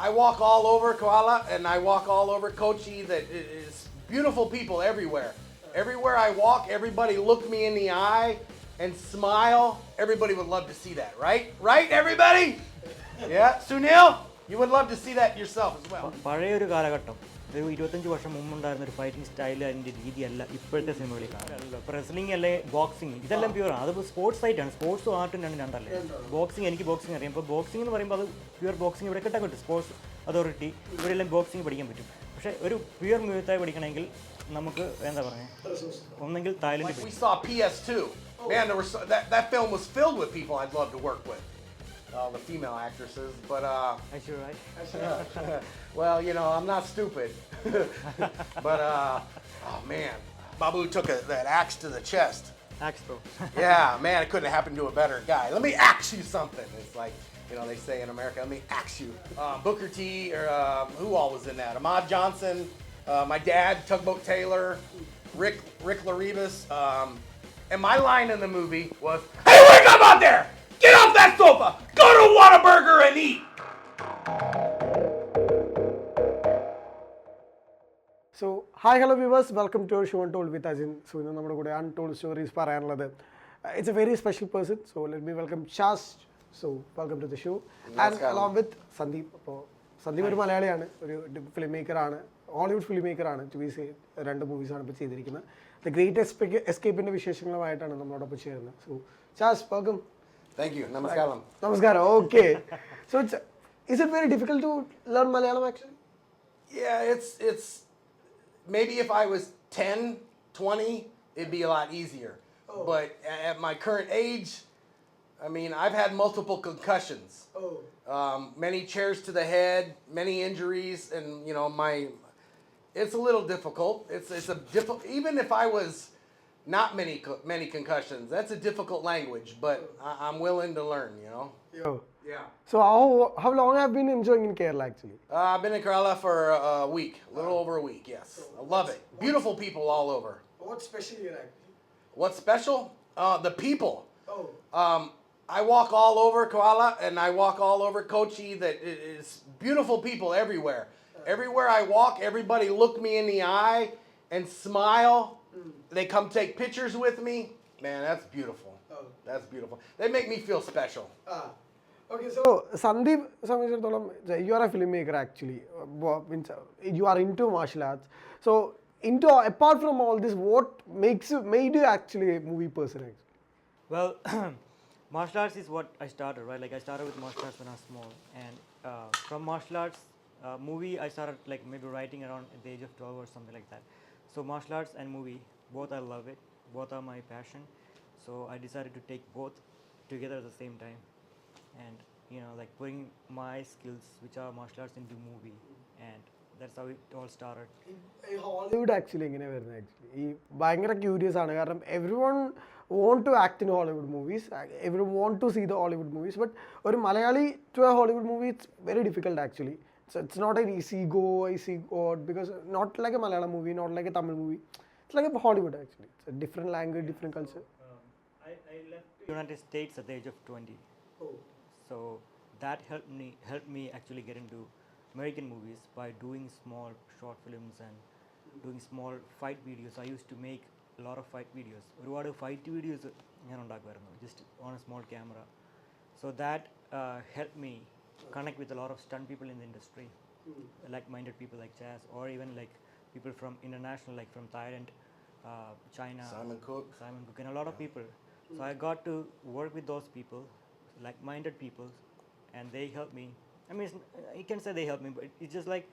I walk all over Koala and I walk all over Kochi. That is beautiful people everywhere. Everywhere I walk, everybody look me in the eye and smile. Everybody would love to see that, right? Right, everybody? Yeah, Sunil, you would love to see that yourself as well. പഴയൊരു കാലഘട്ടം ഒരു 25 വർഷം മുമ്പുണ്ടായിരുന്ന ഒരു fighting style അതിൻ്റെ രീതിയല്ല ഇപ്പോഴത്തെ സിനിമകളിൽ കാണുന്നത്. ഇപ്പോൾ റെസ്ലിംഗ് അല്ലെ ബോക്സിംഗ് ഇതെല്ലാം പ്യുവറാണ്. അതിപ്പോൾ സ്പോർട്സ് ആയിട്ടാണ്. സ്പോർട്സും ആർട്ടും രണ്ടല്ലേ. ബോക്സിംഗ് എനിക്ക് ബോക്സിംഗ് അറിയാം. ഇപ്പോൾ ബോക്സിംഗ് എന്ന് പറയുമ്പോൾ അത് പ്യുവർ ബോക്സിംഗ് ഇവിടെ കിട്ടാൻ പറ്റും. സ്പോർട്സ് അതോറിറ്റി ഇവിടെയെല്ലാം ബോക്സിംഗ് പഠിക്കാൻ പറ്റും. പക്ഷേ ഒരു പ്യുവർ മ്യൂത്തായി പഠിക്കണമെങ്കിൽ നമുക്ക് എന്താ പറയുക ഒന്നെങ്കിൽ Thailand. We saw PS2. Man, there was that film was filled with people I'd love to work with. The female actresses, but I sure right. well, you know, I'm not stupid. But oh man, Babu took that axe to the chest. Axe throw. Yeah, man, it couldn't have happened to a better guy. Let me axe you something. It's like, you know, they say in America, let me axe you. Booker T, or who all was in that? Ahmad Johnson, my dad, Tugboat Taylor, Rick Laribas. And my line in the movie was, "Hey, wake up out there! Get off that sofa! Go to Whataburger and eat!" So, hi, hello viewers, welcome to our show Untold with Ajin. So, ഇന്ന് നമ്മുടെ കൂടെ Untold Stories പറയാനുള്ളത് it's a very special person. So, let me welcome Chaz. So, welcome to the show. And along with Sandeep. അപ്പോൾ സന്ദീപ് ഒരു മലയാളിയാണ്, ഒരു film മേക്കറാണ്, Hollywood film മേക്കറാണ്. ടു ബി സേ 2 മൂവീസാണ് ഇപ്പോൾ ചെയ്തിരിക്കുന്നത്. ദ ഗ്രേറ്റ് എസ്കേപ്പിൻ്റെ വിശേഷങ്ങളുമായിട്ടാണ് നമ്മളോടൊപ്പം ചേരുന്നത്. So Chaz, welcome. Thank you. Namaskaram. Namaskaram. Okay. So, is it very difficult to learn Malayalam actually? Yeah, it's maybe if I was 10, 20, it'd be a lot easier. Oh. But at my current age, I mean, I've had multiple concussions. Oh. Many chairs to the head, many injuries, and you know, it's a little difficult. It's a even if I was not many concussions. That's a difficult language, but I'm willing to learn, you know. Yo. Yeah. So how long have you been enjoying in Kerala actually? I've been in Kerala for a week, a little over a week, yes. So I love it. Beautiful people all over. What's special here actually? What's special? The people. Oh. I walk all over Koala and I walk all over Kochi. That is beautiful people everywhere. Everywhere I walk, everybody look me in the eye and smile. They come take pictures with me. Man, that's beautiful. Oh. That's beautiful. They make me feel special. Okay, so Sandeep, you are a filmmaker actually. You are into martial arts. So, apart from all this, what made you actually a movie person actually? Well, martial arts is what I started, right? Like I started with martial arts when I was small, and from martial arts movie I started like maybe writing around at the age of 12 or something like that. So martial arts and movie, both I love it, both are my passion. So I decided to take both together at the same time, and you know, like putting my skills which are martial arts into movie, and that's how it all started. Hollywood actually എങ്ങനെ വരുന്നത് actually ഈ ഭയങ്കര curious ആണ്. കാരണം everyone want to act in Hollywood movies, everyone want to see the Hollywood movies, but ഒരു Malayali to a Hollywood movie it's very difficult actually. So it's not an easy go because not like a Malayalam movie, not like a Tamil movie. It's like a Hollywood actually. It's a different language, different culture. I left the United States at the age of 20. Oh. So that helped me actually get into American movies by doing small short films and doing small fight videos. I used to make a lot of fight videos. ഒരുപാട് fight videos ഞാൻ ഉണ്ടാക്കുമായിരുന്നു, just on a small camera. So that helped me connect with a lot of stunt people in the industry, like-minded people like Chaz, or even like people from international, like from Thailand, China, Simon Cook, and a lot of people. So I got to work with those people, like-minded people, and they helped me. I mean, you can say they helped me, but it's just like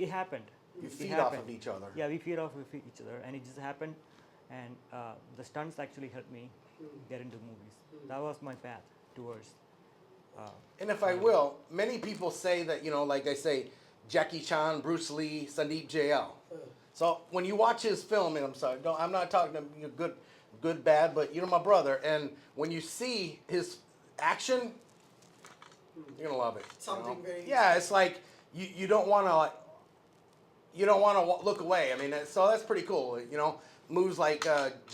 it happened. You feed off of each other. Yeah, we feed off of each other, and it just happened. And the stunts actually helped me get into movies. That was my path towards. And if I will, many people say that, you know, like they say, Jackie Chan, Bruce Lee, Sandeep JL. So when you watch his film, and I'm sorry, I'm not talking to good, bad, but you know my brother, and when you see his action, you're gonna love it. Something very it's like you don't want to look away. I mean, so that's pretty cool. You know, moves like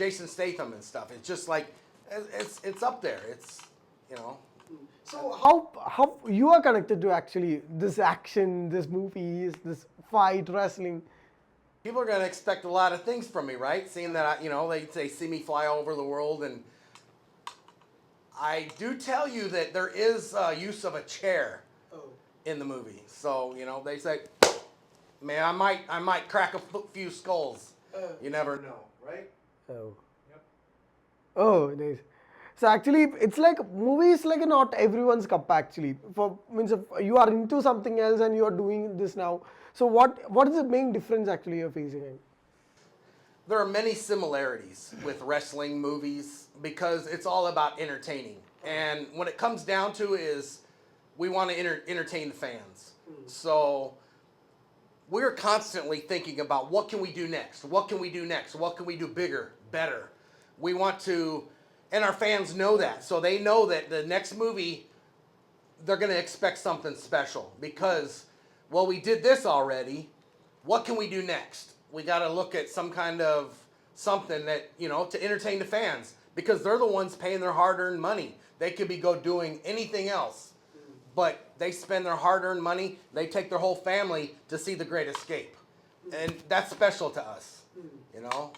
Jason Statham and stuff. It's just like it's up there. It's, you know. So how you are connected to actually this action, this movies, this fight, wrestling? People are going to expect a lot of things from me, right? Seeing that, they see me fly all over the world. And I do tell you that there is use of a chair in the movie. So, they say, man, I might crack a few skulls. You never know, right? Oh. Oh, nice. So actually, it's like movies like not everyone's cup actually. For means if you are into something else and you are doing this now. So what is the main difference actually you're facing? There are many similarities with wrestling movies because it's all about entertaining. And what it comes down to is we want to entertain the fans. So we're constantly thinking about what can we do next? What can we do next? What can we do bigger, better? We want to, and our fans know that. So they know that the next movie, they're going to expect something special because, well, we did this already. What can we do next? We got to look at some kind of something that, to entertain the fans because they're the ones paying their hard-earned money. They could be doing anything else, but they spend their hard-earned money. They take their whole family to see The Great Escape. And that's special to us,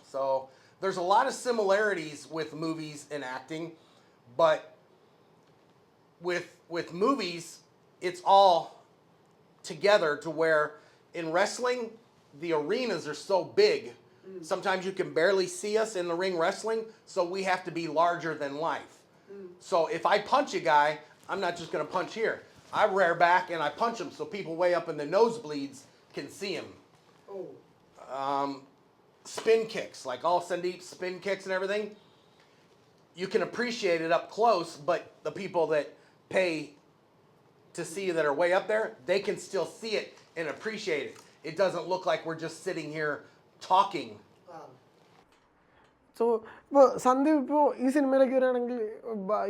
So there's a lot of similarities with movies and acting, but with movies, it's all together to where in wrestling, the arenas are so big. Sometimes you can barely see us in the ring wrestling, so we have to be larger than life. So if I punch a guy, I'm not just going to punch here. I rear back and I punch him so people way up in the nosebleeds can see him. Spin kicks, like all Sandeep's spin kicks and everything, you can appreciate it up close, but the people that pay to see that are way up there, they can still see it and appreciate it. It doesn't look like we're just sitting here talking. So, Sandeep, ഈ സിനിമയിലേക്ക് വരികയാണെങ്കിൽ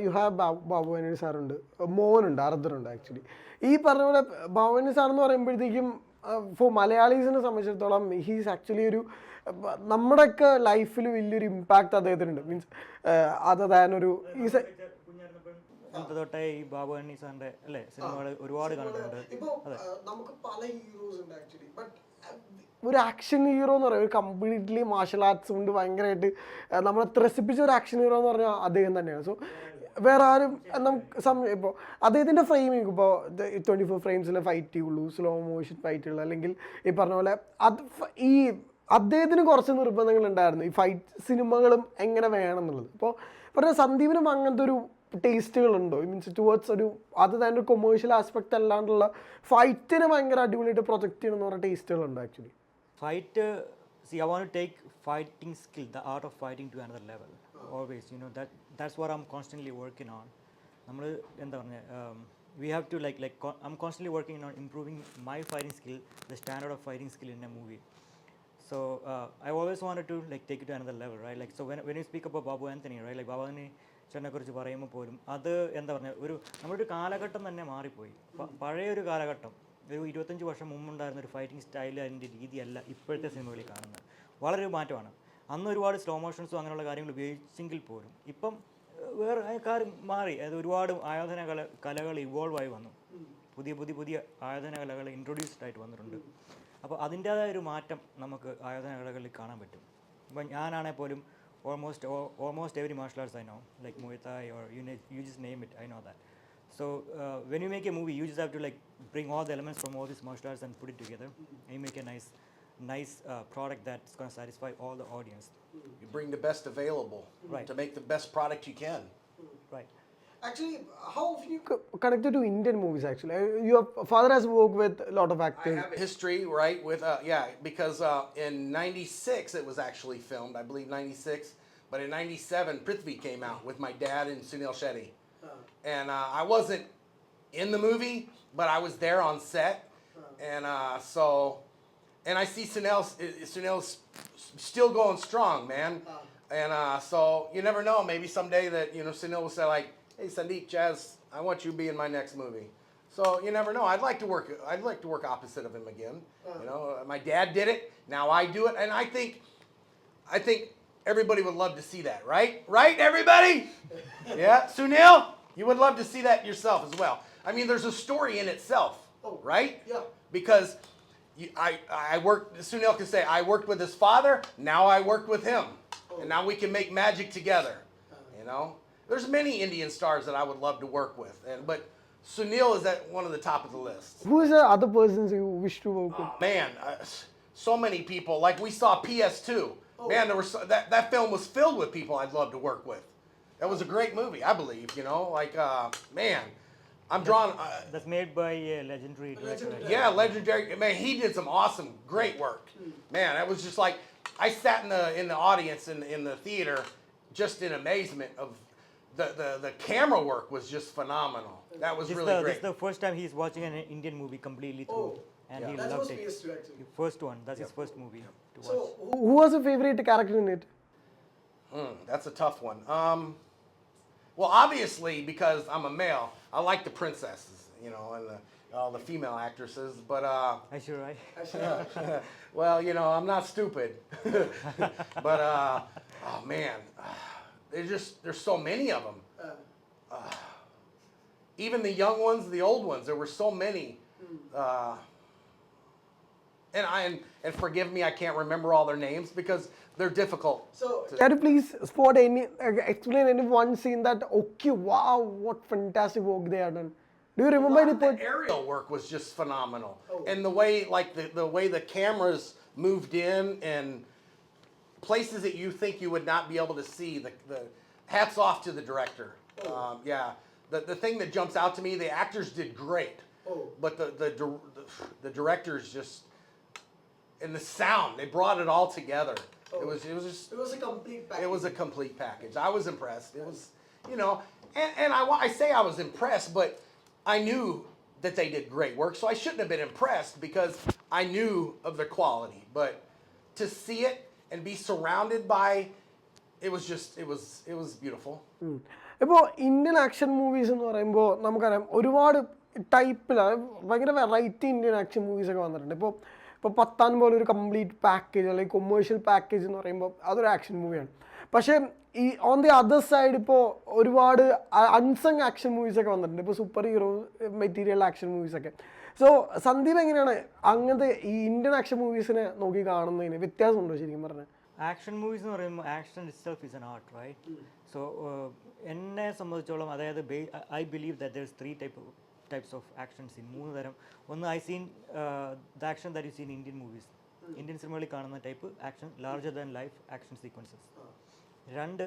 you have ബാബുവാനി സാറുണ്ട്, മോഹനുണ്ട്, അർദ്ധറുണ്ട് actually. ഈ പറഞ്ഞ പോലെ ബാബുവാനി sir എന്ന് പറയുമ്പോഴത്തേക്കും four മലയാളീസിനെ സംബന്ധിച്ചിടത്തോളം he's actually ഒരു നമ്മുടെയൊക്കെ ലൈഫിൽ വലിയൊരു ഇമ്പാക്റ്റ് അദ്ദേഹത്തിനുണ്ട്. മീൻസ് അതർ ദാൻ ഒരു തൊട്ടേ ഈ ബാബുവാനി സാറിന്റെ അല്ലേ സിനിമകൾ ഒരുപാട് കണ്ടിട്ടുണ്ട്. നമുക്ക് പല ഹീറോസ് ഉണ്ട് ആക്ച്വലി, ബട്ട് ഒരു ആക്ഷൻ ഹീറോ എന്ന് പറയുന്നത് കംപ്ലീറ്റ്ലി മാർഷൽ ആർട്സ് കൊണ്ട് ഭയങ്കരമായിട്ട് നമ്മളെ ത്രസിപ്പിച്ച ഒരു ആക്ഷൻ ഹീറോ എന്ന് പറഞ്ഞാൽ അദ്ദേഹം തന്നെയാണ്. സോ വേറെ ആരും നമുക്ക് ഇപ്പോൾ അദ്ദേഹത്തിൻ്റെ ഫ്രെയിമിങ് ഇപ്പോൾ 24 ഫ്രെയിംസിലെ ഫൈറ്റ് ചെയ്യുള്ളൂ, സ്ലോ മോഷൻ ഫൈറ്റുകൾ, അല്ലെങ്കിൽ ഈ പറഞ്ഞ പോലെ അത് ഈ അദ്ദേഹത്തിന് കുറച്ച് നിർബന്ധങ്ങൾ ഉണ്ടായിരുന്നു ഈ ഫൈറ്റ് സിനിമകളും എങ്ങനെ വേണം എന്നുള്ളത്. അപ്പോൾ പറഞ്ഞ സന്ദീപിനും അങ്ങനത്തെ ഒരു ടേസ്റ്റുകളുണ്ടോ? മീൻസ് ടുവേർഡ്സ് ഒരു അത് തന്നെ ഒരു കൊമേഴ്ഷ്യൽ ആസ്പെക്ട് അല്ലാണ്ടുള്ള ഫൈറ്റിനെ ഭയങ്കര അടിപൊളിയായിട്ട് പ്രൊജക്റ്റ് ചെയ്യണമെന്ന് പറഞ്ഞ ടേസ്റ്റുകളുണ്ടോ actually? Fight, see, I want to take fighting skill, the art of fighting to another level. Always, that's what I'm constantly working on. We have to I'm constantly working on improving my fighting skill, the standard of fighting skill in a movie. So I always wanted to take it to another level, right? So when you speak about Babu Anthony, right? Like Babu Anthony ചേട്ടനെക്കുറിച്ച് പറയുമ്പോൾ പോലും അത് ഒരു നമ്മുടെ ഒരു കാലഘട്ടം തന്നെ മാറിപ്പോയി. പഴയൊരു കാലഘട്ടം, ഒരു 25 വർഷം മുമ്പുണ്ടായിരുന്ന ഒരു ഫൈറ്റിംഗ് സ്റ്റൈൽ, അതിൻ്റെ രീതിയല്ല ഇപ്പോഴത്തെ സിനിമകളിൽ കാണുന്നത്. വളരെ മാറ്റമാണ്. അന്ന് ഒരുപാട് സ്ലോ മോഷൻസും അങ്ങനെയുള്ള കാര്യങ്ങൾ ഉപയോഗിച്ചെങ്കിൽ പോലും ഇപ്പം വേറെ കാര്യം മാറി. അത് ഒരുപാട് ആയോധന കലകൾ ഇവോൾവ് ആയി വന്നു. പുതിയ ആയോധന കലകൾ ഇൻട്രൊഡ്യൂസ്ഡ് ആയിട്ട് വന്നിട്ടുണ്ട്. അപ്പോൾ അതിൻ്റേതായ ഒരു മാറ്റം നമുക്ക് ആയോധന കലകളിൽ കാണാൻ പറ്റും. ഇപ്പം ഞാനാണെങ്കിൽ പോലും almost every martial arts I know, like Muay Thai or you just name it, I know that. So when you make a movie, you just have to bring all the elements from all these martial arts and put it together, and you make a nice product that's going to satisfy all the audience. You bring the best available, right, to make the best product you can. Right. Actually, how have you connected to Indian movies actually? Your father has worked with a lot of actors. I have a history, right, with, because in 96 it was actually filmed, I believe 96, but in 97 Prithvi came out with my dad and Sunil Shetty. And I wasn't in the movie, but I was there on set. And and I see Sunil's still going strong, man. And so you never know, maybe someday that, Sunil will say hey Sandeep, Chaz, I want you to be in my next movie. So you never know. I'd like to work opposite of him again. My dad did it. Now I do it, and I think everybody would love to see that, right? Right, everybody? Yeah, Sunil, You would love to see that yourself as well. I mean, there's a story in itself, right? Yeah. Because I worked, Sunil can say, I worked with his father, now I worked with him. And now we can make magic together, you know? There's many Indian stars that I would love to work with, but Sunil is at one of the top of the list. Who is the other persons you wish to work with? Man, so many people. Like we saw PS2. Man, there were that film was filled with people I'd love to work with. That was a great movie, I believe. You know, like man, I'm drawn. That's made by a legendary director. Right? Yeah, legendary. Man, he did some awesome, great work. Man, that was just like I sat in the audience in the theater, just in amazement of the camera work was just phenomenal. That was really great. This is the first time he's watching an Indian movie completely through, and he loved it. The first one. That's his first movie to watch. So, who was your favorite character in it? That's a tough one. Well, obviously, because I'm a male, I like the princesses, you know, and all the female actresses. But Sure, right? well, you know, I'm not stupid. But oh man, there's so many of them. Even the young ones, the old ones. There were so many. And forgive me, I can't remember all their names because they're difficult. So, can you please explain any one scene that, okay, wow, what fantastic work they have done? Do you remember any The aerial work was just phenomenal. And the way, like, the way the cameras moved in and places that you think you would not be able to see, the hats off to the director. Yeah. The thing that jumps out to me, the actors did great. But the directors just, and the sound, they brought it all together. It was a complete package. It was a complete package. I was impressed. It was, you know, and I say I was impressed, but I knew that they did great work, so I shouldn't have been impressed because I knew of their quality. But to see it and be surrounded by, it was beautiful. ഇപ്പോൾ Indian action movies എന്ന് പറയുമ്പോൾ നമുക്കറിയാം ഒരുപാട് ടൈപ്പിലാണ് ഭയങ്കര variety Indian action മൂവീസൊക്കെ വന്നിട്ടുണ്ട്. ഇപ്പോൾ പത്താൻ പോലെ ഒരു കംപ്ലീറ്റ് പാക്കേജ് അല്ലെങ്കിൽ കൊമേഴ്ഷ്യൽ പാക്കേജ് എന്ന് പറയുമ്പോൾ അതൊരു ആക്ഷൻ മൂവിയാണ്. പക്ഷേ ഈ ഓൺ ദി അതർ സൈഡ് ഇപ്പോൾ ഒരുപാട് അൺസങ് ആക്ഷൻ മൂവീസൊക്കെ വന്നിട്ടുണ്ട്. ഇപ്പോൾ സൂപ്പർ ഹീറോ മെറ്റീരിയൽ ആക്ഷൻ മൂവീസൊക്കെ. സോ സന്ദീപ് എങ്ങനെയാണ് അങ്ങനത്തെ ഈ ഇന്ത്യൻ ആക്ഷൻ മൂവീസിനെ നോക്കി കാണുന്നതിന് വ്യത്യാസമുണ്ടോ ശരിക്കും പറഞ്ഞാൽ? ആക്ഷൻ മൂവീസ് എന്ന് പറയുമ്പോൾ action itself is an art, right? So എന്നെ സംബന്ധിച്ചോളം അതായത് I believe that there is 3 types of action scene. 3 തരം. ഒന്ന് I seen the action that you seen Indian movies. Indian സിനിമകളിൽ കാണുന്ന type action, larger than life action sequences. 2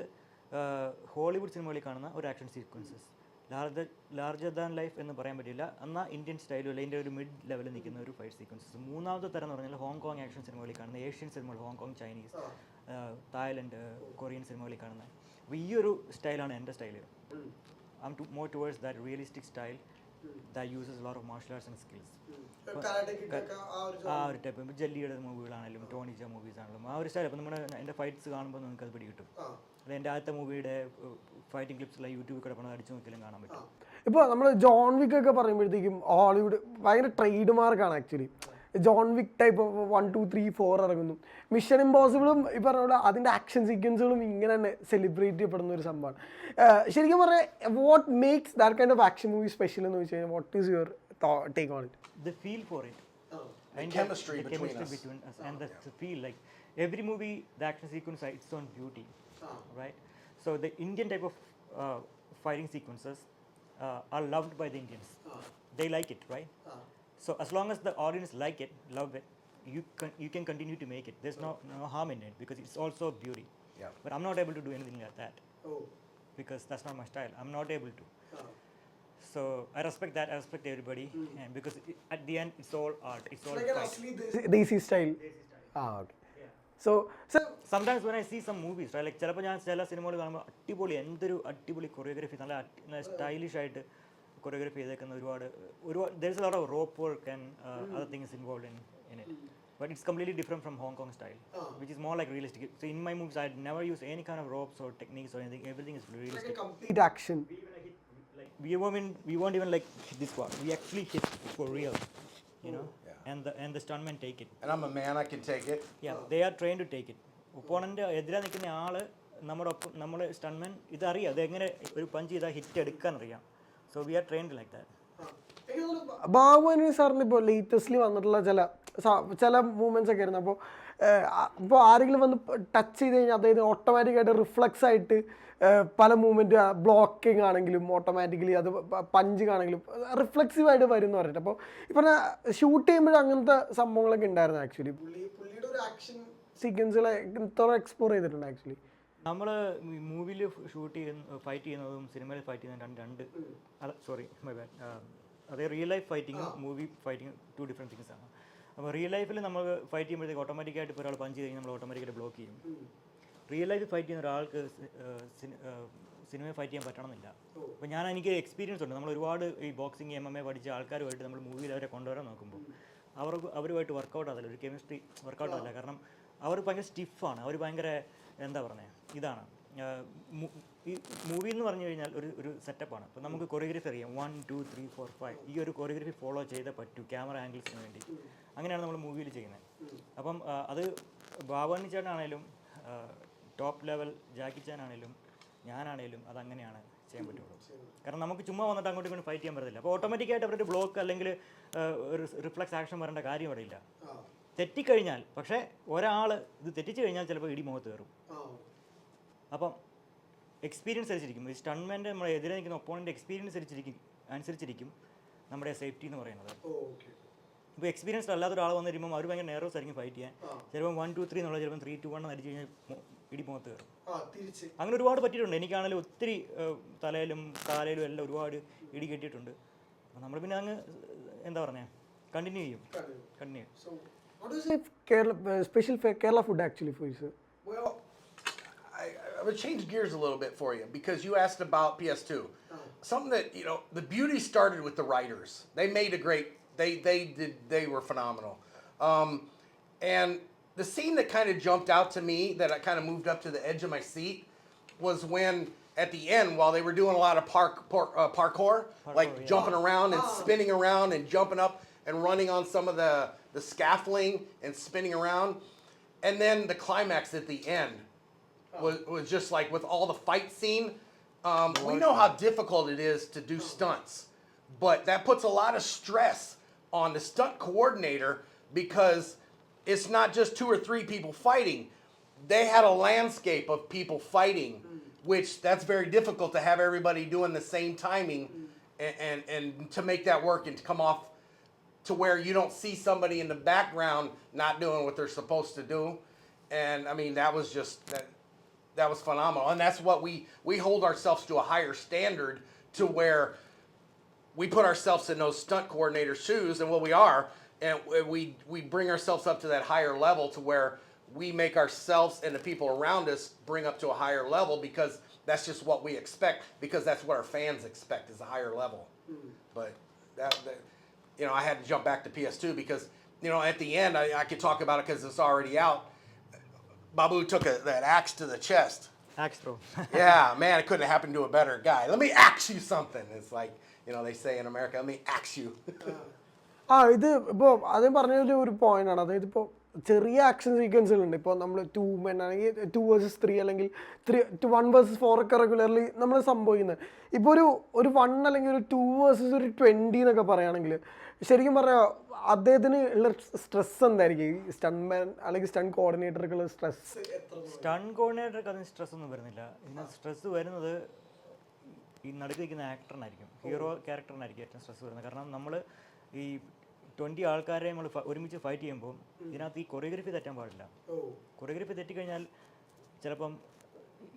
Hollywood സിനിമകളിൽ കാണുന്ന ഒരു action sequences. Larger than life എന്ന് പറയാൻ പറ്റില്ല, എന്നാൽ ഇന്ത്യൻ സ്റ്റൈലും അല്ല, ഇതിൻ്റെ ഒരു മിഡ് ലെവലിൽ നിൽക്കുന്ന ഒരു ഫൈറ്റ് സീക്വൻസസ്. 3ാമത്തെ തരം എന്ന് പറഞ്ഞാൽ ഹോങ്കോങ് ആക്ഷൻ സിനിമകളിൽ കാണുന്ന ഏഷ്യൻ സിനിമകൾ, ഹോങ്കോങ്, ചൈനീസ്, തായ്ലൻഡ്, കൊറിയൻ സിനിമകളിൽ കാണുന്ന ഈ ഒരു സ്റ്റൈലാണ് എൻ്റെ style. I am more towards that realistic style that uses a lot of martial arts and skills. ആ ഒരു ടൈപ്പ്. ഇപ്പോൾ ജല്ലിയുടെ മൂവികളാണെങ്കിലും ടോണി ജ മൂവീസ് ആണെങ്കിലും ആ ഒരു സ്റ്റൈൽ. അപ്പോൾ നമ്മുടെ എൻ്റെ ഫൈറ്റ്സ് കാണുമ്പോൾ നമുക്ക് അത് പിടി കിട്ടും. അത് എൻ്റെ ആദ്യത്തെ മൂവിയുടെ ഫൈറ്റിംഗ് ക്ലിപ്സിലെ യൂട്യൂബിൽ കിടപ്പണത് അടിച്ചു നോക്കിയാലും കാണാൻ പറ്റും. ഇപ്പോൾ നമ്മൾ ജോൺ വിക്ക് ഒക്കെ പറയുമ്പോഴത്തേക്കും ഹോളിവുഡ് ഭയങ്കര ട്രേഡ് മാർക്കാണ് ആക്ച്വലി. ജോൺ വിക്ക് ടൈപ്പ് 1, 2, 3, 4 ഇറങ്ങുന്നു. മിഷൻ ഇമ്പോസിബിളും ഈ പറഞ്ഞ പോലെ അതിൻ്റെ ആക്ഷൻ സീക്വൻസുകളും ഇങ്ങനെ തന്നെ സെലിബ്രേറ്റ് ചെയ്യപ്പെടുന്ന ഒരു സംഭവമാണ്. ശരിക്കും പറഞ്ഞാൽ what makes that kind of action movie special എന്ന് വെച്ച് കഴിഞ്ഞാൽ what is your take on it? The feel for it. The chemistry between us. And the feel, like every movie, the action sequence has its own beauty, right? So the Indian type of fighting sequences are loved by the Indians. They like it, right? So as long as the audience like it, love it, you can continue to make it. There's no harm in it because it's also beauty. Yeah. But I'm not able to do anything like that because that's not my style. I'm not able to. So I respect that. I respect everybody, and because at the end, it's all art. It's all fight. Desi style. Okay. Yeah. So sometimes when I see some movies, right, like ചിലപ്പോൾ ഞാൻ ചില സിനിമകൾ കാണുമ്പോൾ എന്തൊരു അടിപൊളി choreography, നല്ല stylish ആയിട്ട് choreography ചെയ്തേക്കുന്ന ഒരുപാട് there is a lot of rope work and other things involved in it. But it's completely different from Hong Kong style, which is more like realistic. So in my movies, I never use any kind of ropes or techniques or anything. Everything is realistic. like a complete action. We won't even like hit this part. We actually hit for real, you know. Yeah. And the stuntmen take it. And I'm a man, I can take it. Yeah, they are trained to take it. Opponent എതിരെ നിൽക്കുന്ന ആള് നമ്മൾ സ്റ്റൺമാൻ ഇതറിയാം, അതെങ്ങനെ ഒരു punch ചെയ്താൽ hit എടുക്കാൻ അറിയാം. So we are trained like that. ബാബുവിന് സാറിന് ഇപ്പോൾ ലേറ്റസ്റ്റ്ലി വന്നിട്ടുള്ള ചില മൂവ്മെൻറ്റ്സ് ഒക്കെ ആയിരുന്നു. ഇപ്പോൾ ആരെങ്കിലും വന്ന് ടച്ച് ചെയ്ത് കഴിഞ്ഞാൽ അതായത് ഓട്ടോമാറ്റിക്കായിട്ട് റിഫ്ലക്സ് ആയിട്ട് പല മൂവ്മെൻറ്റ് ബ്ലോക്കിംഗ് ആണെങ്കിലും ഓട്ടോമാറ്റിക്കലി അത് പഞ്ചിങ് ആണെങ്കിലും റിഫ്ലെക്സീവായിട്ട് വരും എന്ന് പറഞ്ഞിട്ട്. അപ്പോൾ ഇപ്പോൾ ഷൂട്ട് ചെയ്യുമ്പോഴും അങ്ങനത്തെ സംഭവങ്ങളൊക്കെ ഉണ്ടായിരുന്നു. ആക്ച്വലി പുള്ളിയുടെ ഒരു ആക്ഷൻ സീക്വൻസുകളെ ഇത്ര എക്സ്പ്ലോർ ചെയ്തിട്ടുണ്ട്. ആക്ച്വലി നമ്മൾ മൂവിയിൽ ഫൈറ്റ് ചെയ്യുന്നതും സിനിമയിൽ ഫൈറ്റ് ചെയ്യുന്നതും രണ്ട് മൈ ബാഡ്. അതേ റിയൽ ലൈഫ് ഫൈറ്റിങ്ങും മൂവി ഫൈറ്റിങ്ങും 2 ഡിഫറെൻറ്റ് തിങ്സ് ആണ്. അപ്പോൾ റിയൽ ലൈഫിൽ നമ്മൾ ഫൈറ്റ് ചെയ്യുമ്പോഴത്തേക്ക് ഓട്ടോമാറ്റിക്കായിട്ട് ഇപ്പോൾ ഒരാൾ പഞ്ച് ചെയ്ത് കഴിഞ്ഞാൽ നമ്മൾ ഓട്ടോമാറ്റിക്കായിട്ട് ബ്ലോക്ക് ചെയ്യും. റിയൽ ലൈഫ് ഫൈറ്റ് ചെയ്യുന്ന ഒരാൾക്ക് സിനിമയെ ഫൈറ്റ് ചെയ്യാൻ പറ്റണമെന്നില്ല. അപ്പോൾ എനിക്ക് എക്സ്പീരിയൻസ് ഉണ്ട്. നമ്മൾ ഒരുപാട് ഈ ബോക്സിങ് MMA പഠിച്ച ആൾക്കാരുമായിട്ട് നമ്മൾ മൂവിയിൽ അവരെ കൊണ്ടുവരാൻ നോക്കുമ്പോൾ അവരുമായിട്ട് വർക്കൗട്ട് ആവില്ല, ഒരു കെമിസ്ട്രി വർക്കൗട്ട് ആവില്ല. കാരണം അവർ ഭയങ്കര സ്റ്റിഫാണ്, അവർ ഭയങ്കര എന്താ പറയുക ഇതാണ്. ഈ മൂവി എന്ന് പറഞ്ഞു കഴിഞ്ഞാൽ ഒരു സെറ്റപ്പാണ്. അപ്പോൾ നമുക്ക് കൊറിയോഗ്രഫി അറിയാം, 1 2 3 4 5 ഈ ഒരു കൊറിയോഗ്രഫി ഫോളോ ചെയ്തേ പറ്റൂ ക്യാമറ ആംഗിൾസിന് വേണ്ടി. അങ്ങനെയാണ് നമ്മൾ മൂവിയിൽ ചെയ്യുന്നത്. അപ്പം അത് ബാബുണ്ണി ചേട്ടനാണേലും ടോപ്പ് ലെവൽ ജാക്കി ചാനാണേലും ഞാനാണേലും അതങ്ങനെയാണ് ചെയ്യാൻ പറ്റുള്ളൂ. കാരണം നമുക്ക് ചുമ്മാ വന്നിട്ട് അങ്ങോട്ടും ഇങ്ങോട്ടും ഫൈറ്റ് ചെയ്യാൻ പറ്റത്തില്ല. അപ്പോൾ ഓട്ടോമാറ്റിക്കായിട്ട് അവരുടെ ബ്ലോക്ക് അല്ലെങ്കിൽ ഒരു റിഫ്ലക്സ് ആക്ഷൻ വരേണ്ട കാര്യം അവിടെ ഇല്ല. തെറ്റിക്കഴിഞ്ഞാൽ പക്ഷേ ഒരാൾ ഇത് തെറ്റിച്ച് കഴിഞ്ഞാൽ ചിലപ്പോൾ ഇടി മുഖത്ത് കയറും. അപ്പം എക്സ്പീരിയൻസ് അനുസരിച്ചിരിക്കും. ഈ സ്റ്റൺമാൻ്റെ നമ്മുടെ എതിരെ നിൽക്കുന്ന ഒപ്പോണൻ്റെ എക്സ്പീരിയൻസ് അനുസരിച്ചിരിക്കും നമ്മുടെ സേഫ്റ്റി എന്ന് പറയുന്നത്. ഇപ്പോൾ എക്സ്പീരിയൻസ്ഡ് അല്ലാത്ത ഒരാൾ വന്നു കഴിയുമ്പോൾ അവർ ഭയങ്കര നെയറോസ് ആയിരിക്കും ഫൈറ്റ് ചെയ്യാൻ. ചിലപ്പോൾ 1 2 3 എന്നുള്ളത് ചിലപ്പോൾ 3 2 1 അടിച്ച് കഴിഞ്ഞാൽ ഇടി മുഖത്ത് കയറും. അങ്ങനെ ഒരുപാട് പറ്റിയിട്ടുണ്ട്. എനിക്കാണെങ്കിലും ഒത്തിരി തലയിലും കാലയിലും എല്ലാം ഒരുപാട് ഇടി കെട്ടിയിട്ടുണ്ട്. അപ്പോൾ നമ്മൾ പിന്നെ അങ്ങ് എന്താ പറയുക കണ്ടിന്യൂ ചെയ്യും. What is it special Kerala food actually for you, sir? Well, I would change gears a little bit for you because you asked about PS2. Something that, the beauty started with the writers. They made a great, they were phenomenal. And the scene that kind of jumped out to me, that I kind of moved up to the edge of my seat, was when at the end, while they were doing a lot of parkour, like jumping around and spinning around and jumping up and running on some of the scaffolding and spinning around. And then the climax at the end was just like with all the fight scene. We know how difficult it is to do stunts, but that puts a lot of stress on the stunt coordinator because it's not just 2 or 3 people fighting. They had a landscape of people fighting, which that's very difficult to have everybody doing the same timing and to make that work and to come off to where you don't see somebody in the background not doing what they're supposed to do. And I mean, that was just that was phenomenal. And that's what we hold ourselves to a higher standard to where we put ourselves in those stunt coordinator shoes, and what we are, and we bring ourselves up to that higher level to where we make ourselves and the people around us bring up to a higher level because that's just what we expect, because that's what our fans expect is a higher level. But that I had to jump back to PS2 because, at the end, I could talk about it because it's already out. Babu took that axe to the chest. Axe throw. Yeah, man, it couldn't have happened to a better guy. Let me axe you something. It's like, they say in America, let me axe you. ഇത് ഇപ്പോൾ അതേ പറഞ്ഞ ഒരു point ആണ്. അതായത് ഇപ്പോൾ ചെറിയ action സീക്വൻസുകളുണ്ട്. ഇപ്പോൾ നമ്മൾ 2 men ആണെങ്കിൽ 2 versus 3 അല്ലെങ്കിൽ 1 versus 4 ഒക്കെ റെഗുലർലി നമ്മൾ സംഭവിക്കുന്നത്. ഇപ്പോൾ ഒരു 1 അല്ലെങ്കിൽ ഒരു 2 versus ഒരു 20 എന്നൊക്കെ പറയുകയാണെങ്കിൽ ശരിക്കും പറയാം അദ്ദേഹത്തിന് ഉള്ള സ്ട്രെസ് എന്തായിരിക്കും? ഈ സ്റ്റൺമാൻ അല്ലെങ്കിൽ സ്റ്റണ്ട് കോർഡിനേറ്റർക്കുള്ള സ്ട്രെസ്? സ്റ്റണ്ട് കോർഡിനേറ്റർക്ക് അതിന് സ്ട്രെസ് ഒന്നും വരുന്നില്ല. ഇതിന് സ്ട്രെസ് വരുന്നത് ഈ നടുക്ക് നിൽക്കുന്ന ആക്ടറിനായിരിക്കും, ഹീറോ ക്യാരക്ടറിനായിരിക്കും ഏറ്റവും സ്ട്രെസ് വരുന്നത്. കാരണം നമ്മൾ ഈ 20 ആൾക്കാരെ നമ്മൾ ഒരുമിച്ച് ഫൈറ്റ് ചെയ്യുമ്പോൾ ഇതിനകത്ത് ഈ കൊറിയോഗ്രഫി തെറ്റാൻ പാടില്ല. കൊറിയോഗ്രഫി തെറ്റിക്കഴിഞ്ഞാൽ ചിലപ്പം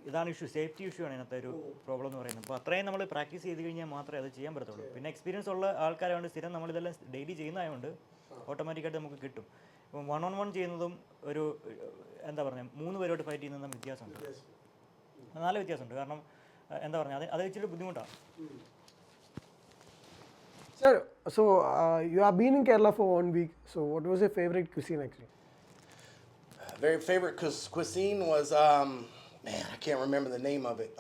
ഇതാണ് ഇഷ്യൂ, സേഫ്റ്റി ഇഷ്യൂ ആണ് ഇതിനകത്ത് ഒരു പ്രോബ്ലം എന്ന് പറയുന്നത്. അപ്പോൾ അത്രയും നമ്മൾ പ്രാക്ടീസ് ചെയ്ത് കഴിഞ്ഞാൽ മാത്രമേ അത് ചെയ്യാൻ പറ്റത്തുള്ളൂ. പിന്നെ എക്സ്പീരിയൻസ് ഉള്ള ആൾക്കാരായതുകൊണ്ട് സ്ഥിരം നമ്മളിതെല്ലാം ഡെയിലി ചെയ്യുന്നതായതുകൊണ്ട് ഓട്ടോമാറ്റിക്കായിട്ട് നമുക്ക് കിട്ടും. ഇപ്പം 1-on-1 ചെയ്യുന്നതും ഒരു എന്താ പറയുക 3 പേരോട്ട് ഫൈറ്റ് ചെയ്യുന്നതും വ്യത്യാസമുണ്ട്, നല്ല വ്യത്യാസമുണ്ട്. കാരണം എന്താ പറയുക അത് ഇച്ചിരി ബുദ്ധിമുട്ടാണ്. Sir, so you have been in Kerala for 1 week. So what was your favorite cuisine actually? Very favorite cuisine was man, I can't remember the name of it.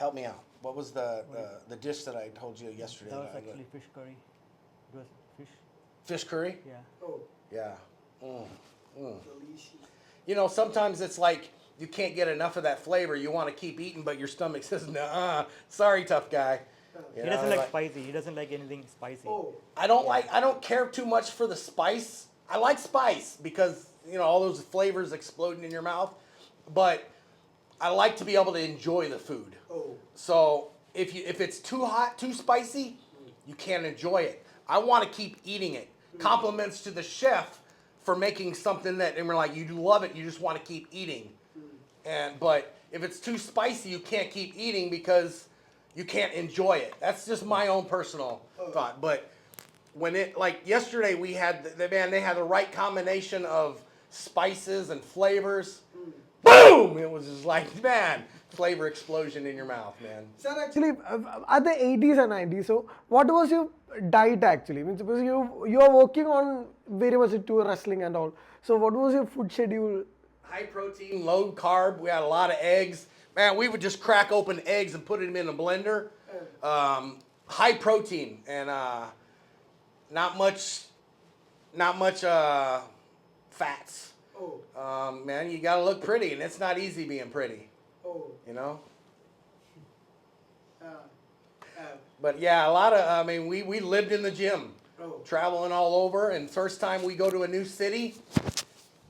Help me out. What was the dish that I told you yesterday? That was actually fish curry. It was fish. Fish curry? Yeah. Yeah. Delicious. Sometimes it's like you can't get enough of that flavor. You want to keep eating, but your stomach says, "Nah, sorry, tough guy." He doesn't like spicy. He doesn't like anything spicy. I don't care too much for the spice. I like spice because all those flavors exploding in your mouth, but I like to be able to enjoy the food. So if it's too hot, too spicy, you can't enjoy it. I want to keep eating it. Compliments to the chef for making something that, and we're like, you love it, you just want to keep eating. But if it's too spicy, you can't keep eating because you can't enjoy it. That's just my own personal thought. But when like yesterday, we had they had the right combination of spices and flavors. Boom! It was just like, man, flavor explosion in your mouth, man. Sir, actually, at the 80s and 90s, so what was your diet actually? Means because you are working on very much into wrestling and all. So what was your food schedule? High protein, low carb. We had a lot of eggs. Man, we would just crack open eggs and put them in a blender. High protein and not much fats. Man, you gotta look pretty, and it's not easy being pretty. But yeah, a lot of. I mean, we lived in the gym, traveling all over. And first time we go to a new city,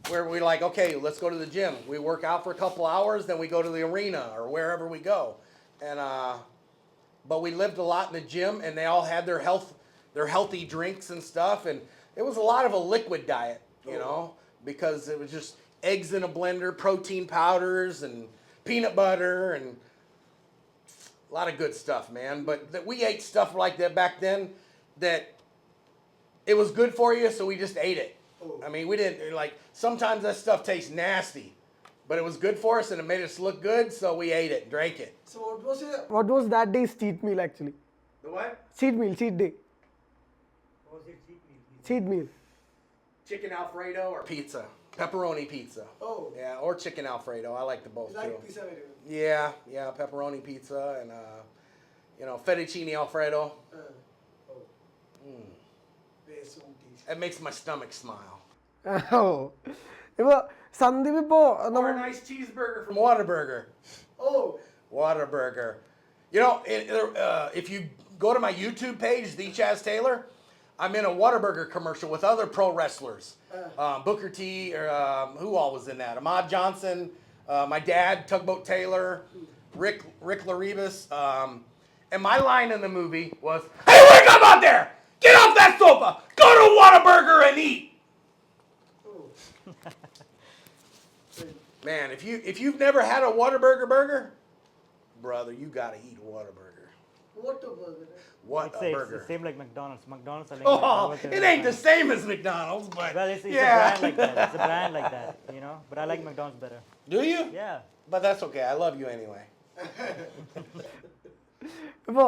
where we're like, okay, let's go to the gym. We work out for a couple hours, then we go to the arena or wherever we go. And but we lived a lot in the gym, and they all had their healthy drinks and stuff, and it was a lot of a liquid diet, because it was just eggs in a blender, protein powders, and peanut butter, and a lot of good stuff, man. But we ate stuff like that back then that it was good for you, so we just ate it. I mean, we didn't, like, sometimes that stuff tastes nasty, but it was good for us and it made us look good, so we ate it, drank it. So what was that day's cheat meal actually? The what? Cheat day. What was your cheat meal? Cheat meal. Chicken Alfredo or pizza. Pepperoni pizza. Yeah, or chicken Alfredo. I like the both too. Pizza very well. Yeah, pepperoni pizza and fettuccine Alfredo. That makes my stomach smile. ഇപ്പോൾ സന്ദീപ് ഇപ്പോൾ Or a nice cheeseburger from Whataburger. Whataburger. If you go to my YouTube page, the Chaz Taylor, I'm in a Whataburger commercial with other pro wrestlers. Booker T, or who all was in that? Ahmad Johnson, my dad, Tugboat Taylor, Rick Laribus. And my line in the movie was, "Hey, wake up out there! Get off that sofa! Go to Whataburger and eat!" Man, if you've never had a Whataburger burger, brother, you gotta eat a Whataburger. What a burger. What It's a burger. the same like McDonald's. McDonald's are Oh, it ain't the same as McDonald's, but Well, it's a yeah. brand like that. It's a brand like that, But I like McDonald's better. Do you? Yeah. But that's okay. I love you anyway. ഇപ്പോൾ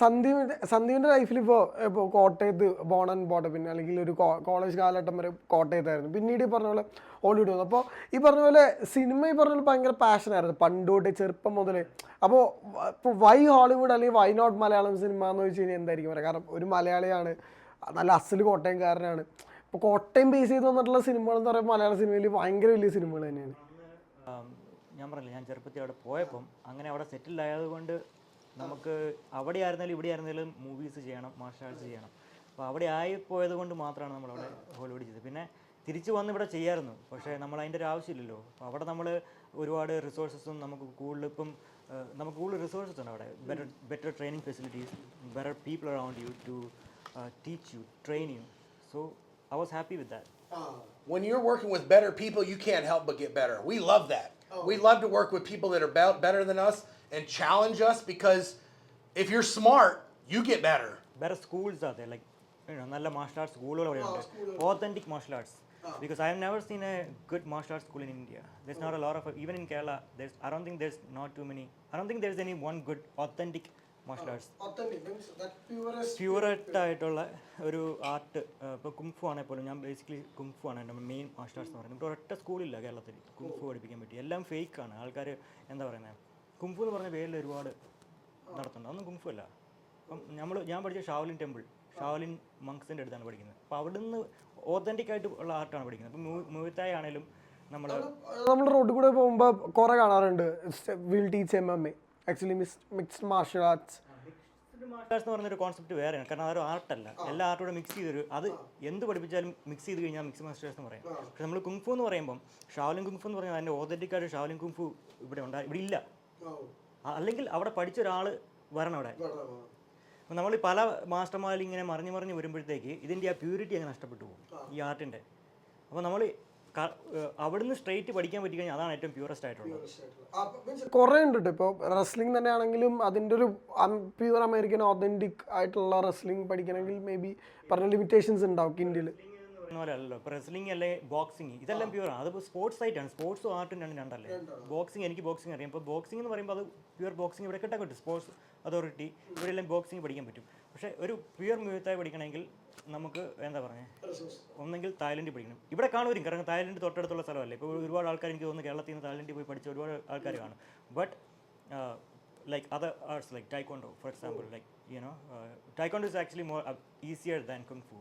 സന്ദീപിൻ്റെ ലൈഫിൽ ഇപ്പോൾ കോട്ടയത്ത് born and ബോട്ട പിന്നെ അല്ലെങ്കിൽ ഒരു college കാലഘട്ടം വരെ കോട്ടയത്തായിരുന്നു. പിന്നീട് ഈ പറഞ്ഞ പോലെ ഹോളിവുഡ് വന്നു. അപ്പോൾ ഈ പറഞ്ഞ പോലെ സിനിമ ഈ പറഞ്ഞ പോലെ ഭയങ്കര പാഷനായിരുന്നു പണ്ടോട്ട് ചെറുപ്പം മുതലേ. അപ്പോൾ വൈ ഹോളിവുഡ് അല്ലെങ്കിൽ വൈ നോട്ട് മലയാളം സിനിമ എന്ന് വെച്ച് കഴിഞ്ഞാൽ എന്തായിരിക്കും പറയുക? കാരണം ഒരു മലയാളിയാണ്, നല്ല അസല് കോട്ടയംകാരനാണ്. ഇപ്പോൾ കോട്ടയം ബേസ് ചെയ്ത് വന്നിട്ടുള്ള സിനിമകൾ എന്ന് പറയുമ്പോൾ മലയാള സിനിമയിൽ ഭയങ്കര വലിയ സിനിമകൾ തന്നെയാണ്. ഞാൻ പറഞ്ഞില്ല, ഞാൻ ചെറുപ്പത്തിൽ അവിടെ പോയപ്പം അങ്ങനെ അവിടെ സെറ്റിൽ ആയതുകൊണ്ട് നമുക്ക് അവിടെ ആയിരുന്നാലും ഇവിടെ ആയിരുന്നാലും മൂവീസ് ചെയ്യണം, മാർഷൽ ആർട്സ് ചെയ്യണം. അപ്പോൾ അവിടെ ആയിപ്പോയത് കൊണ്ട് മാത്രമാണ് നമ്മളവിടെ ഹോളിവുഡ് ചെയ്തത്. പിന്നെ തിരിച്ച് വന്ന് ഇവിടെ ചെയ്യാമായിരുന്നു, പക്ഷേ നമ്മൾ അതിൻ്റെ ഒരു ആവശ്യമില്ലല്ലോ. അപ്പോൾ അവിടെ നമ്മൾ ഒരുപാട് റിസോഴ്സസും നമുക്ക് കൂടുതൽ റിസോഴ്സസ് ഉണ്ട് അവിടെ. Better training facilities, better people around you to teach you, train you. So I was happy with that. When you're working with better people, you can't help but get better. We love that. We love to work with people that are better than us and challenge us, because if you're smart, you get better. Better schools are there, like നല്ല martial arts സ്കൂളുകൾ അവിടെ ഉണ്ട്, authentic martial arts. Because I have never seen a good martial arts school in India. There's not a lot of, even in Kerala, I don't think there's not too many. I don't think there's any one good authentic martial arts. Authentic means that പ്യൂററ്റ് ആയിട്ടുള്ള ഒരു art. ഇപ്പോൾ kung fu ആണെങ്കിൽ പോലും, ഞാൻ basically kung fu ആണ് എൻ്റെ main martial arts എന്ന് പറയുന്നത്. ഇപ്പോൾ ഒരൊറ്റ സ്കൂളില്ല കേരളത്തിൽ കുംഫു പഠിപ്പിക്കാൻ പറ്റി. എല്ലാം ഫേക്കാണ്. ആൾക്കാർ എന്താ പറയുന്നത്, കുംഫു എന്ന് പറഞ്ഞ പേരിൽ ഒരുപാട് നടത്തുന്നുണ്ട്. അതൊന്നും കുംഫു അല്ല. അപ്പം ഞാൻ പഠിച്ച ഷാവലിൻ മങ്സിൻ്റെ അടുത്താണ് പഠിക്കുന്നത്. അപ്പോൾ അവിടുന്ന് ഓതൻറ്റിക് ആയിട്ട് ഉള്ള ആർട്ടാണ് പഠിക്കുന്നത്. അപ്പോൾ മുഴുത്തായി ആണെങ്കിലും നമ്മൾ റോഡിൽ കൂടെ പോകുമ്പോൾ കുറേ കാണാറുണ്ട് will teach MMA, actually mixed martial arts. Martial arts എന്ന് പറഞ്ഞൊരു കോൺസെപ്റ്റ് വേറെയാണ്. കാരണം അതൊരു ആർട്ടല്ല, എല്ലാ ആർട്ടോടെ മിക്സ് ചെയ്തൊരു അത് എന്ത് പഠിപ്പിച്ചാലും മിക്സ് ചെയ്ത് കഴിഞ്ഞാൽ മിക്സ് മാർഷൽ ആർട്സ് എന്ന് പറയാം. പക്ഷെ നമ്മൾ കുങ്ഫു എന്ന് പറയുമ്പം ഷാവലിൻ കുങ്ഫു എന്ന് പറഞ്ഞാൽ അതിൻ്റെ ഓതൻറ്റിക് ആയിട്ട് ഷാവലിൻ കുങ്ഫു ഇവിടെ ഇല്ല. അല്ലെങ്കിൽ അവിടെ പഠിച്ച ഒരാൾ വരണം അവിടെ. അപ്പോൾ നമ്മൾ പല മാസ്റ്റർമാരിൽ ഇങ്ങനെ മറിഞ്ഞ് വരുമ്പോഴത്തേക്ക് ഇതിൻ്റെ ആ പ്യൂരിറ്റി അങ്ങ് നഷ്ടപ്പെട്ടു പോകും ഈ ആർട്ടിൻ്റെ. അപ്പോൾ നമ്മൾ അവിടുന്ന് സ്ട്രെയിറ്റ് പഠിക്കാൻ പറ്റിക്കഴിഞ്ഞാൽ അതാണ് ഏറ്റവും പ്യൂറസ്റ്റ് ആയിട്ടുള്ളത്. കുറേ ഉണ്ട് കേട്ടോ. ഇപ്പോൾ റെസ്ലിംഗ് തന്നെ ആണെങ്കിലും അതിൻ്റെ ഒരു പ്യൂർ അമേരിക്കൻ ഓതൻറ്റിക് ആയിട്ടുള്ള റെസ്ലിംഗ് പഠിക്കണമെങ്കിൽ മേ ബി പറഞ്ഞ ലിമിറ്റേഷൻസ് ഉണ്ടാവും ഇന്ത്യയിൽ. അല്ലല്ലോ ഇപ്പോൾ റെസ്ലിംഗ് അല്ലെ ബോക്സിങ് ഇതെല്ലാം പ്യൂറാണ്. അതിപ്പോൾ സ്പോർട്സ് ആയിട്ടാണ്. സ്പോർട്സും ആർട്ടും രണ്ടല്ലേ. എനിക്ക് ബോക്സിംഗ് അറിയാം. ഇപ്പോൾ ബോക്സിംഗ് എന്ന് പറയുമ്പോൾ അത് പ്യൂർ ബോക്സിംഗ് ഇവിടെ കിട്ടാൻ പറ്റും. സ്പോർട്സ് അതോറിറ്റി ഇവിടെയെല്ലാം ബോക്സിംഗ് പഠിക്കാൻ പറ്റും. പക്ഷേ ഒരു പ്യൂർ മുഴുത്തായി പഠിക്കണമെങ്കിൽ നമുക്ക് എന്താ പറയുക, ഒന്നെങ്കിൽ തായ്ലൻഡിൽ പഠിക്കണം. ഇവിടെ കാണുവരും, കാരണം തായ്ലൻഡ് തൊട്ടടുത്തുള്ള സ്ഥലമല്ലേ. ഇപ്പോൾ ഒരുപാട് ആൾക്കാർ എനിക്ക് തോന്നുന്നു കേരളത്തിൽ നിന്ന് തായ്ലൻഡിൽ പോയി പഠിച്ച ഒരുപാട് ആൾക്കാർ കാണും. But like other arts like taekwondo, for example, like taekwondo is actually more easier than kung fu.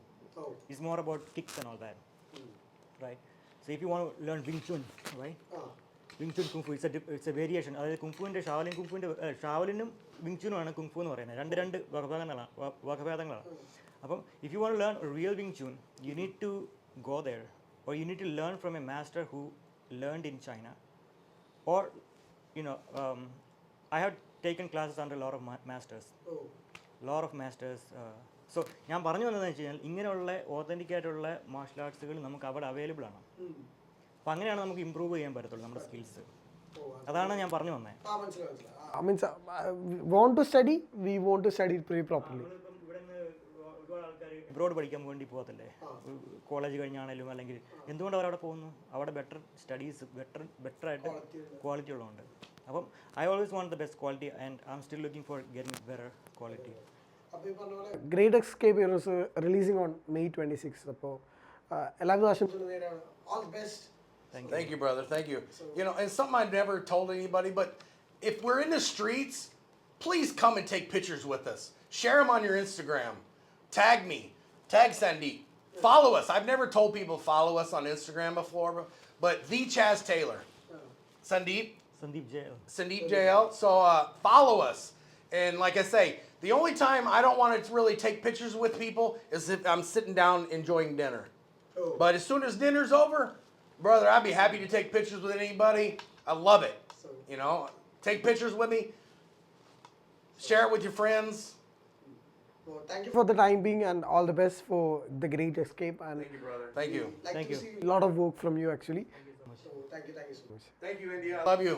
It's more about kicks and all that, right? So if you want to learn Wing Chun, right? Wing Chun Kung Fu, it's a variation. അതായത് കുങ്ഫുവിൻ്റെ ഷാവലിനും wing ചുനും ആണ് kung fu എന്ന് പറയുന്നത്. രണ്ട് വകഭേദങ്ങളാണ്. അപ്പം if you want to learn real Wing Chun, you need to go there, or you need to learn from a master who learned in China, or I have taken classes under a lot of masters. So ഞാൻ പറഞ്ഞു വന്നതെന്ന് വെച്ച് കഴിഞ്ഞാൽ ഇങ്ങനെയുള്ള authentic ആയിട്ടുള്ള marshal ആർട്സുകൾ നമുക്ക് അവിടെ available ആണ്. അപ്പം അങ്ങനെയാണ് നമുക്ക് ഇമ്പ്രൂവ് ചെയ്യാൻ പറ്റത്തുള്ളൂ നമ്മുടെ സ്കിൽസ്. അതാണ് ഞാൻ പറഞ്ഞു വന്നത്. അബ്രോഡ് പഠിക്കാൻ വേണ്ടി പോകത്തില്ലേ, കോളേജ് കഴിഞ്ഞാണേലും അല്ലെങ്കിൽ എന്തുകൊണ്ട് അവരവിടെ പോകുന്നു? അവിടെ ബെറ്റർ സ്റ്റഡീസ് ബെറ്റർ ആയിട്ട് ക്വാളിറ്റി ഉള്ളതുകൊണ്ട്. അപ്പം I always want the best quality and I am still looking for getting better quality. Great Escape is releasing on May 26th. അപ്പോൾ എല്ലാവരും ആശംസിക്കുന്നു. All the best. Thank you, brother. Thank you. And something I've never told anybody, but if we're in the streets, please come and take pictures with us. Share them on your Instagram. Tag me. Tag Sandeep. Follow us. I've never told people follow us on Instagram before, but the Chaz Taylor. Sandeep JL. So follow us. And like I say, the only time I don't want to really take pictures with people is if I'm sitting down enjoying dinner. But as soon as dinner's over, brother, I'd be happy to take pictures with anybody. I love it. Take pictures with me. Share it with your friends. Well, thank you for the time being, and all the best for the Great Escape. And thank you, brother. Thank you. See a lot of work from you actually. Thank you so much. Thank you so much. Thank you, India. I love you.